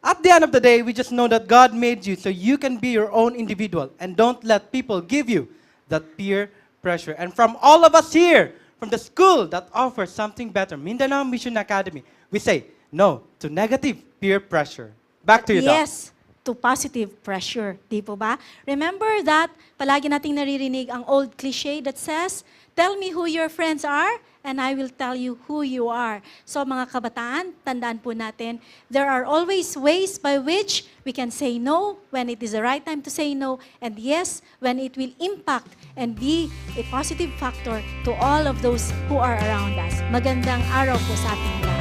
At the end of the day, we just know that God made you so you can be your own individual, and don't let people give you that peer pressure. And from all of us here, from the school that offers something better, Mindanao Mission Academy, we say no to negative peer pressure. Back to you, Doc. Yes, to positive pressure. Di po ba? Remember that, palagi nating naririnig ang old cliche that says, tell me who your friends are, and I will tell you who you are. So mga kabataan, tandaan po natin, there are always ways by which we can say no when it is the right time to say no, and yes, when it will impact and be a positive factor to all of those who are around us. Magandang araw po sa ating lahat.